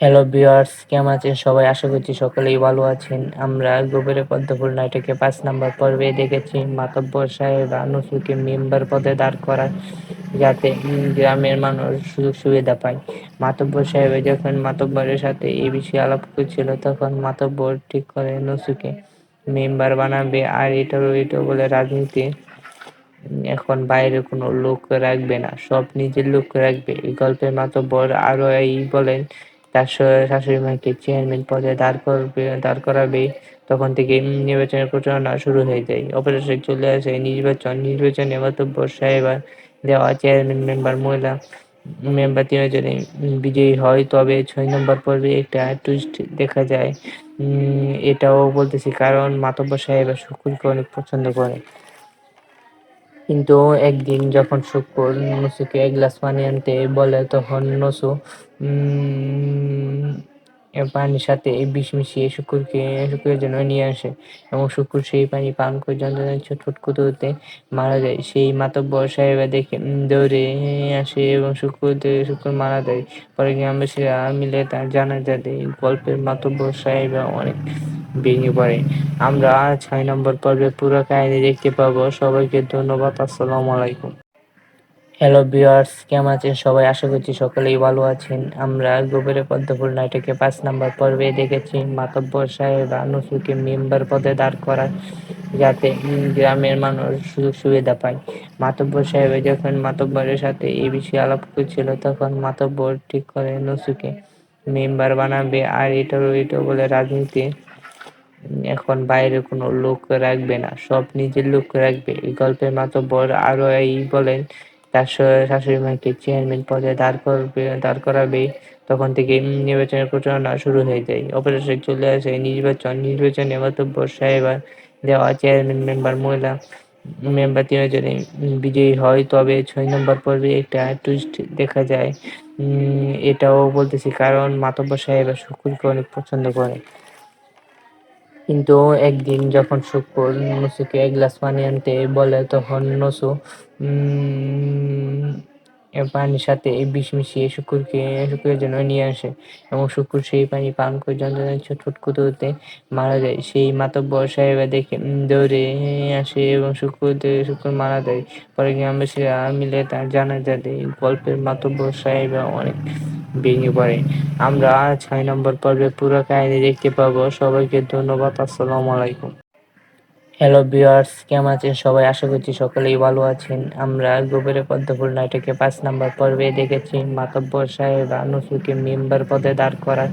Hello viewers, কেমন আছেন সবাই? আশা করছি সকলেই ভালো আছেন। আমরা গভীরে পদ্মফুল নাটকে ৫ নম্বর পর্বে দেখেছি মাতব্বর সাহেব নসুকে মেম্বার পদে দাঁড় করায় যাতে গ্রামের মানুষ সুযোগ সুবিধা পায়। মাতব্বর সাহেব যখন মাতব্বরের সাথে এই বিষয়ে আলাপ করছিল তখন মাতব্বর ঠিক করে নসুকে মেম্বার বানাবে আর এটাও বলে রাজনীতি এখন বাইরে কোনো লোক রাখবে না, সব নিজের লোক রাখবে। এই গল্পের মাতব্বর আরো বলেন তার শাশুড়ি মাকে চেয়ারম্যান পদে দাঁড় করাবে। তখন থেকে নির্বাচনের প্রচারণা শুরু হয়ে যায়। অপারেশন চলে আসে নির্বাচনে মাতব্বর সাহেবা দেওয়া চেয়ারম্যান মহিলা মেম্বার ৩ জনে বিজয়ী হয়। তবে ৬ নম্বর পর্বে একটা টুইস্ট দেখা যায়। এটাও বলতেছি কারণ মাতব্বর সাহেবা শুকুরকে অনেক পছন্দ করে। কিন্তু একদিন যখন শুকুর নসুকে এক গ্লাস পানি আনতে বলে তখন নসু পানির সাথে বিষ মিশিয়ে শুকুরের জন্য নিয়ে আসে এবং শুকুর সেই পানি পান করে যন্ত্রণায় ছটফট করতে করতে মারা যায়। সেই মাতব্বর সাহেবা দেখে দৌড়ে আসে এবং শুকুর মারা যায়। পরে গ্রামবাসীরা মিলে তার জানাজা দেয়। গল্পের মাতব্বর সাহেবা অনেক ভেঙে পড়ে। আমরা ৬ নম্বর পর্বে পুরো কাহিনী দেখতে পাবো। সবাইকে ধন্যবাদ। আসসালামু আলাইকুম। হ্যালো ভিউয়ার্স, কেমন আছেন সবাই? আশা করছি সকলেই ভালো আছেন। আমরা গভীরে পদ্মফুল নাটকে ৫ নম্বর পর্বে দেখেছি মাতব্বর সাহেব নসুকে মেম্বার পদে দাঁড় করায় যাতে গ্রামের মানুষ সুযোগ সুবিধা পায়। মাতব্বর সাহেব যখন মাতব্বরের সাথে এই বিষয়ে আলাপ করছিল তখন মাতব্বর ঠিক করে নসুকে মেম্বার বানাবে আর এটাও বলে রাজনীতি এখন বাইরে কোনো লোক রাখবে না, সব নিজের লোক রাখবে। এই গল্পের মাতব্বর আরো বলেন তার শাশুড়ি মাকে চেয়ারম্যান পদে দাঁড় করাবে। তখন থেকে নির্বাচনের প্রচারণা শুরু হয়ে যায়। অপারেশন চলে আসে নির্বাচনে মাতব্বর সাহেবা দেওয়া চেয়ারম্যান মহিলা মেম্বার ৩ জনে বিজয়ী হয়। তবে ৬ নম্বর পর্বে একটা টুইস্ট দেখা যায়। এটাও বলতেছি কারণ মাতব্বর সাহেবা শুকুরকে অনেক পছন্দ করে। কিন্তু একদিন যখন শুকুর নসুকে এক গ্লাস পানি আনতে বলে তখন নসু পানির সাথে বিষ মিশিয়ে শুকুরের জন্য নিয়ে আসে এবং শুকুর সেই পানি পান করে যন্ত্রণায় ছটফট করতে করতে মারা যায়। সেই মাতব্বর সাহেবা দেখে দৌড়ে আসে এবং শুকুর মারা যায়। পরে গ্রামবাসীরা মিলে তার জানাজা দেয়। গল্পের মাতব্বর সাহেবা অনেক ভেঙে পড়ে। আমরা ৬ নম্বর পর্বে পুরো কাহিনী দেখতে পাবো। সবাইকে ধন্যবাদ। আসসালামু আলাইকুম। হ্যালো ভিউয়ার্স, কেমন আছেন সবাই? আশা করছি সকলেই ভালো আছেন। আমরা গভীরে পদ্মফুল নাটকে ৫ নম্বর পর্বে দেখেছি মাতব্বর সাহেব নসুকে মেম্বার পদে দাঁড় করায়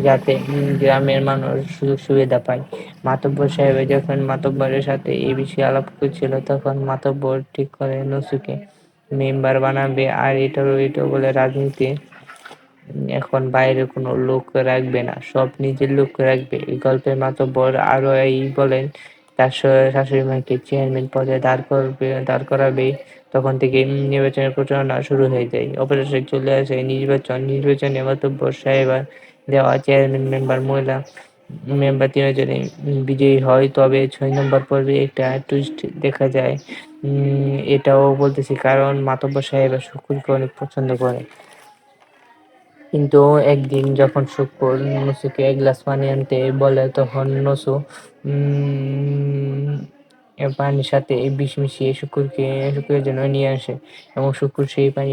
যাতে গ্রামের মানুষ সুযোগ সুবিধা পায়। মাতব্বর সাহেব যখন মাতব্বরের সাথে এই বিষয়ে আলাপ করছিল তখন মাতব্বর ঠিক করে নসুকে মেম্বার বানাবে আর এটাও বলে রাজনীতি এখন বাইরে কোনো লোক রাখবে না, সব নিজের লোক রাখবে। এই গল্পের মাতব্বর আরো বলেন তার শাশুড়ি মাকে চেয়ারম্যান পদে দাঁড় করাবে। তখন থেকে নির্বাচনের প্রচারণা শুরু হয়ে যায়। অপারেশন চলে আসে নির্বাচনে মাতব্বর সাহেবা দেওয়া চেয়ারম্যান মহিলা মেম্বার ৩ জনে বিজয়ী হয়। তবে ৬ নম্বর পর্বে একটা টুইস্ট দেখা যায়। এটাও বলতেছি কারণ মাতব্বর সাহেবা শুকুরকে অনেক পছন্দ করে। কিন্তু একদিন যখন শুকুর নসুকে এক গ্লাস পানি আনতে বলে তখন নসু পানির সাথে বিষ মিশিয়ে শুকুরের জন্য নিয়ে আসে এবং শুকুর সেই পানি